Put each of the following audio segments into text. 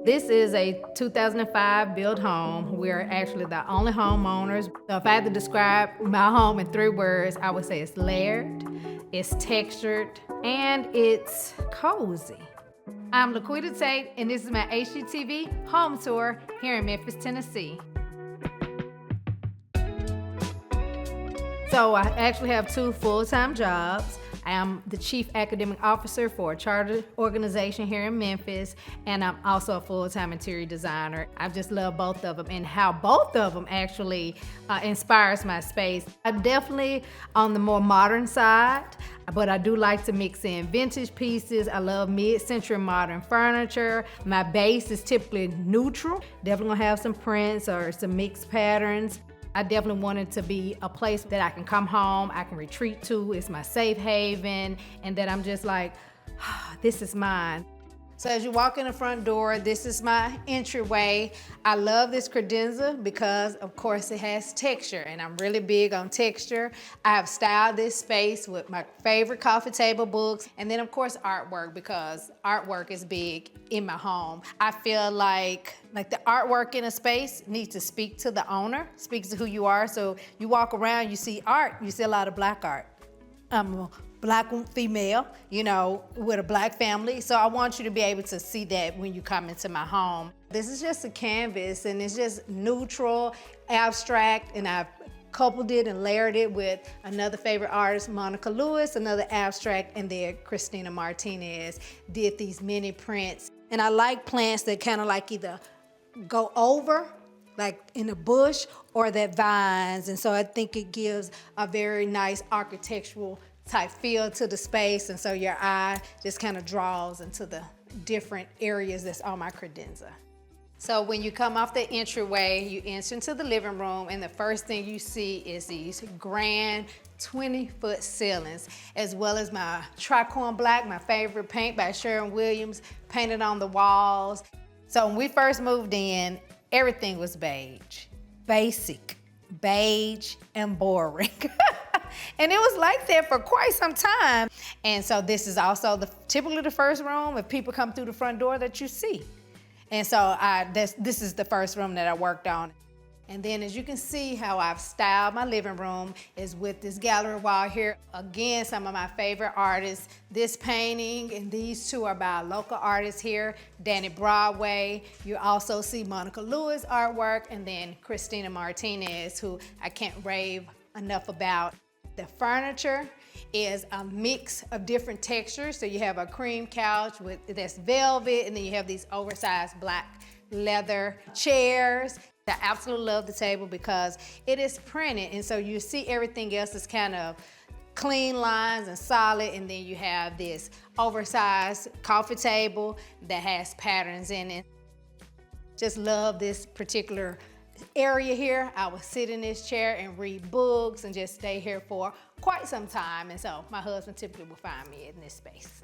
This is a 2005 built home. We're actually the only homeowners. So if I had to describe my home in 3 words, I would say it's layered, it's textured, and it's cozy. I'm Laquita Tate, and this is my HGTV home tour here in Memphis, Tennessee. So I actually have 2 full-time jobs. I am the Chief Academic Officer for a charter organization here in Memphis, and I'm also a full-time interior designer. I just love both of them and how both of them actually inspires my space. I'm definitely on the more modern side, but I do like to mix in vintage pieces. I love mid-century modern furniture. My base is typically neutral. Definitely gonna have some prints or some mixed patterns. I definitely want it to be a place that I can come home, I can retreat to, it's my safe haven, and that I'm just like, this is mine. So as you walk in the front door, this is my entryway. I love this credenza because of course it has texture, and I'm really big on texture. I have styled this space with my favorite coffee table books, and then of course artwork, because artwork is big in my home. I feel like the artwork in a space needs to speak to the owner, speaks to who you are. So you walk around, you see art, you see a lot of Black art. I'm a Black female, you know, with a Black family. So I want you to be able to see that when you come into my home. This is just a canvas, and it's just neutral, abstract, and I've coupled it and layered it with another favorite artist, Monica Lewis, another abstract, and then Christina Martinez did these mini prints. And I like plants that kind of like either go over, like in a bush, or that vines. And so I think it gives a very nice architectural type feel to the space. And so your eye just kind of draws into the different areas that's on my credenza. So when you come off the entryway, you enter into the living room, and the first thing you see is these grand 20-foot ceilings, as well as my tricorn black, my favorite paint by Sharon Williams, painted on the walls. So when we first moved in, everything was beige, basic, beige, and boring. And it was like that for quite some time. And so this is also typically the first room, if people come through the front door, that you see. And so this is the first room that I worked on. And then as you can see how I've styled my living room is with this gallery wall here. Again, some of my favorite artists. This painting and these two are by a local artist here, Danny Broadway. You also see Monica Lewis artwork, and then Christina Martinez, who I can't rave enough about. The furniture is a mix of different textures. So you have a cream couch that's velvet, and then you have these oversized black leather chairs. I absolutely love the table because it is printed, and so you see everything else is kind of clean lines and solid, and then you have this oversized coffee table that has patterns in it. Just love this particular area here. I would sit in this chair and read books and just stay here for quite some time, and so my husband typically will find me in this space.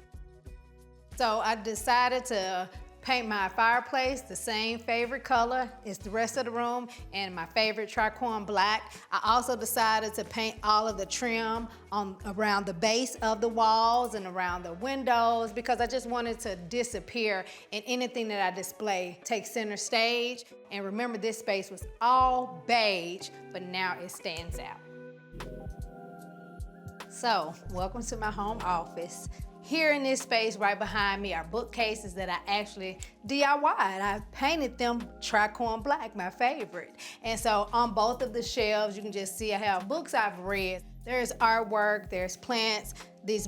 So I decided to paint my fireplace the same favorite color as the rest of the room, and my favorite tricorn black. I also decided to paint all of the trim around the base of the walls and around the windows, because I just wanted to disappear, and anything that I display takes center stage. And remember, this space was all beige, but now it stands out. So, welcome to my home office. Here in this space right behind me are bookcases that I actually DIY'd. I painted them tricorn black, my favorite. And so on both of the shelves, you can just see I have books I've read. There's artwork, there's plants. These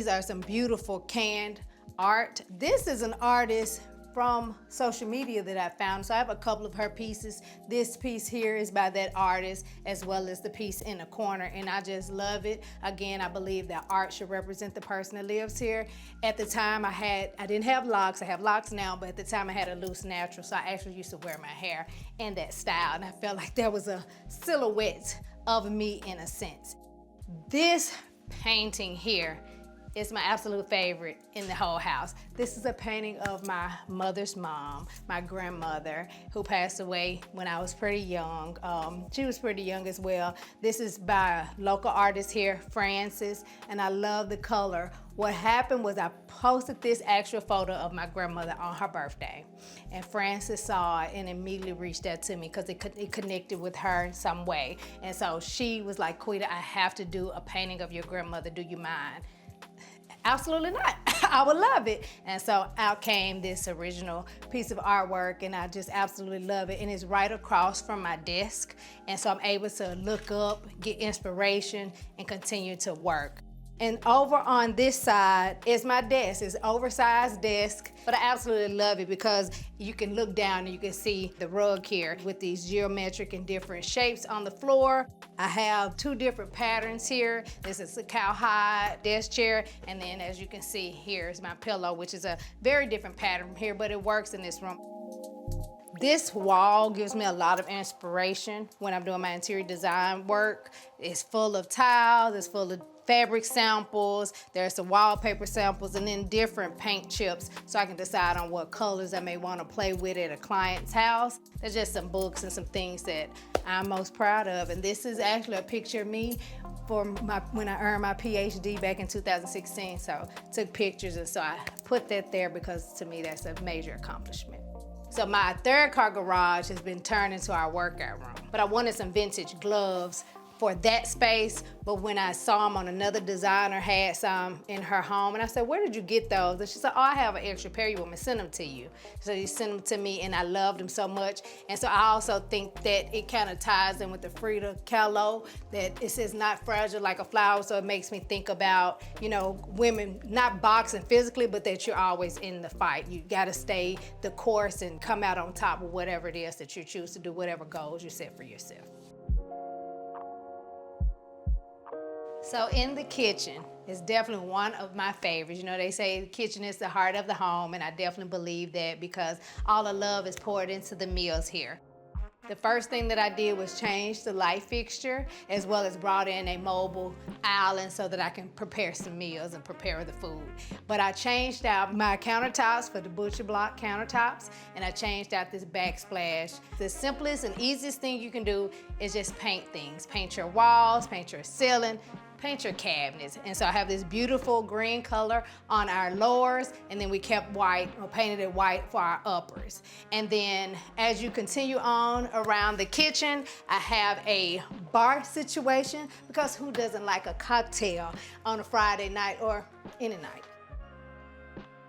are some beautiful canned art. This is an artist from social media that I found. So I have a couple of her pieces. This piece here is by that artist, as well as the piece in the corner, and I just love it. Again, I believe that art should represent the person that lives here. At the time I didn't have locks. I have locks now, but at the time I had a loose natural, so I actually used to wear my hair in that style, and I felt like that was a silhouette of me in a sense. This painting here is my absolute favorite in the whole house. This is a painting of my mother's mom, my grandmother, who passed away when I was pretty young. She was pretty young as well. This is by a local artist here, Francis, and I love the color What happened was I posted this actual photo of my grandmother on her birthday, and Frances saw it and immediately reached out to me because it connected with her in some way. And so she was like, Quita, I have to do a painting of your grandmother. Do you mind? Absolutely not. I would love it. And so out came this original piece of artwork, and I just absolutely love it. And it's right across from my desk. And so I'm able to look up, get inspiration, and continue to work. And over on this side is my desk. It's an oversized desk, but I absolutely love it because you can look down and you can see the rug here with these geometric and different shapes on the floor. I have two different patterns here. This is a cowhide desk chair, and then as you can see, here's my pillow, which is a very different pattern here, but it works in this room. This wall gives me a lot of inspiration when I'm doing my interior design work. It's full of tiles, it's full of fabric samples, there's some wallpaper samples, and then different paint chips so I can decide on what colors I may want to play with at a client's house. There's just some books and some things that I'm most proud of. And this is actually a picture of me when I earned my PhD back in 2016. So took pictures, and so I put that there because to me that's a major accomplishment. So my third car garage has been turned into our workout room, but I wanted some vintage gloves for that space, but when I saw them on another designer had some in her home, and I said, where did you get those? And she said, oh, I have an extra pair, you want me to send them to you? So you sent them to me, and I loved them so much. And so I also think that it kind of ties in with the Frida Kahlo, that it says not fragile like a flower, so it makes me think about, you know, women not boxing physically, but that you're always in the fight. You gotta stay the course and come out on top of whatever it is that you choose to do, whatever goals you set for yourself. So in the kitchen is definitely one of my favorites. You know, they say the kitchen is the heart of the home, and I definitely believe that because all the love is poured into the meals here. The first thing that I did was change the light fixture, as well as brought in a mobile island so that I can prepare some meals and prepare the food. But I changed out my countertops for the butcher block countertops, and I changed out this backsplash. The simplest and easiest thing you can do is just paint things. Paint your walls, paint your ceiling, paint your cabinets. And so I have this beautiful green color on our lowers, and then we kept white, or painted it white for our uppers. And then as you continue on around the kitchen, I have a bar situation, because who doesn't like a cocktail on a Friday night or any night?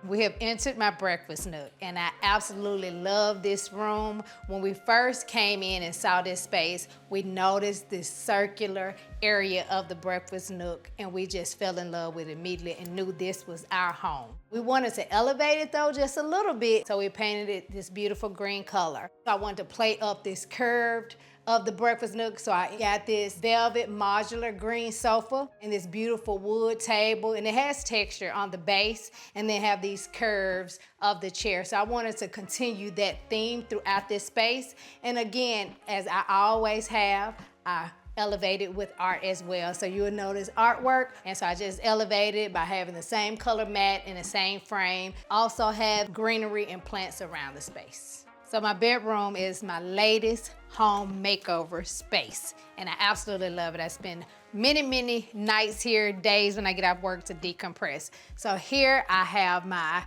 We have entered my breakfast nook, and I absolutely love this room. When we first came in and saw this space, we noticed this circular area of the breakfast nook, and we just fell in love with it immediately and knew this was our home. We wanted to elevate it though just a little bit, so we painted it this beautiful green color. I wanted to play up this curved of the breakfast nook, so I got this velvet modular green sofa and this beautiful wood table, and it has texture on the base, and then have these curves of the chair. So I wanted to continue that theme throughout this space. And again, as I always have, I elevated with art as well. So you will notice artwork, and so I just elevated by having the same color mat in the same frame. Also have greenery and plants around the space. So my bedroom is my latest home makeover space, and I absolutely love it. I spend many nights here, days when I get off work to decompress. So here I have my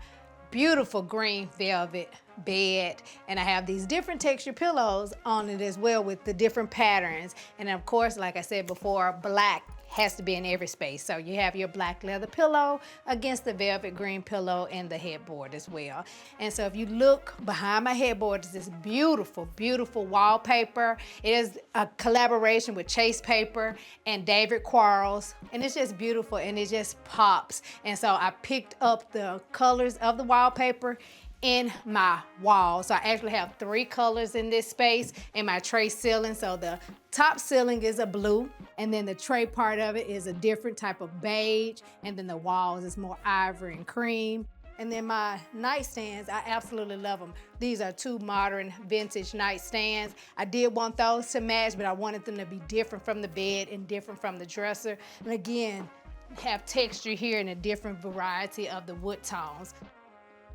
beautiful green velvet bed, and I have these different texture pillows on it as well with the different patterns. And of course, like I said before, black has to be in every space. So you have your black leather pillow against the velvet green pillow and the headboard as well. And so if you look behind my headboard, is this beautiful wallpaper. It is a collaboration with Chase Paper and David Quarles, and it's just beautiful and it just pops. And so I picked up the colors of the wallpaper in my wall. So I actually have 3 colors in this space in my tray ceiling. So the top ceiling is a blue, and then the tray part of it is a different type of beige, and then the walls is more ivory and cream. And then my nightstands, I absolutely love them. These are 2 modern vintage nightstands. I did want those to match, but I wanted them to be different from the bed and different from the dresser. And again, have texture here in a different variety of the wood tones.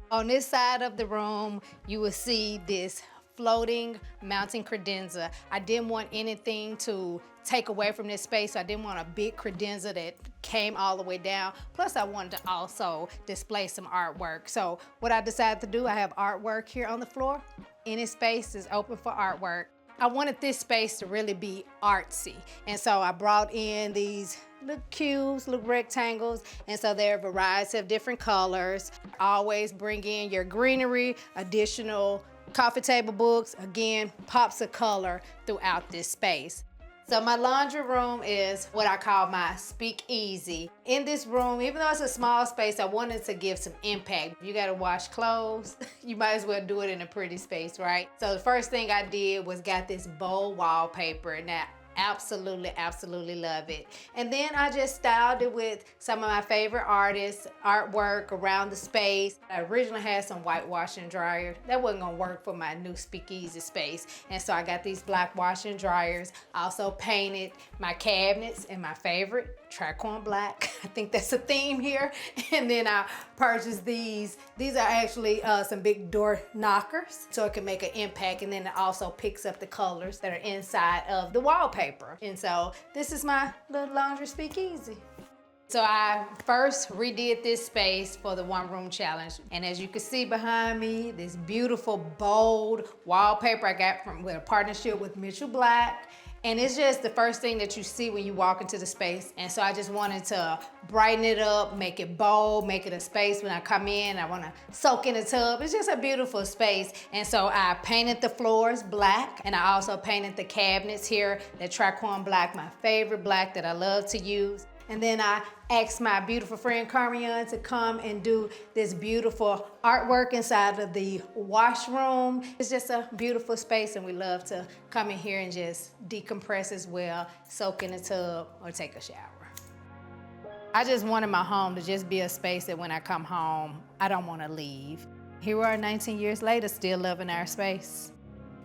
On this side of the room, you will see this floating mountain credenza. I didn't want anything to take away from this space, so I didn't want a big credenza that came all the way down. Plus I wanted to also display some artwork. So what I decided to do, I have artwork here on the floor. Any space is open for artwork. I wanted this space to really be artsy. And so I brought in these little cubes, little rectangles, and so they're a variety of different colors. Always bring in your greenery, additional coffee table books, again, pops of color throughout this space. So my laundry room is what I call my speakeasy. In this room, even though it's a small space, I wanted to give some impact. If you gotta wash clothes, you might as well do it in a pretty space, right? So the first thing I did was got this bold wallpaper. Now, absolutely love it. And then I just styled it with some of my favorite artists, artwork around the space. I originally had some white washing dryers. That wasn't gonna work for my new speakeasy space. And so I got these black washing dryers. I also painted my cabinets in my favorite, tricorn black. I think that's a theme here. And then I purchased these. These are actually some big door knockers, so it can make an impact. And then it also picks up the colors that are inside of the wallpaper. And so this is my little laundry speakeasy. So I first redid this space for the one room challenge. And as you can see behind me, this beautiful, bold wallpaper I got with a partnership with Mitchell Black. And it's just the first thing that you see when you walk into the space. And so I just wanted to brighten it up, make it bold, make it a space when I come in, I wanna soak in the tub. It's just a beautiful space. And so I painted the floors black, and I also painted the cabinets here, that tricorn black, my favorite black that I love to use. And then I asked my beautiful friend Carmian to come and do this beautiful artwork inside of the washroom. It's just a beautiful space, and we love to come in here and just decompress as well, soak in the tub, or take a shower. I just wanted my home to just be a space that when I come home, I don't want to leave. Here we are 19 years later, still loving our space.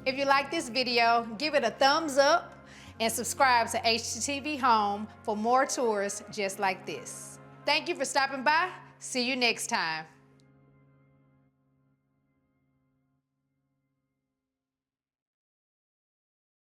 If you like this video, give it a thumbs up and subscribe to HGTV Home for more tours just like this. Thank you for stopping by. See you next time.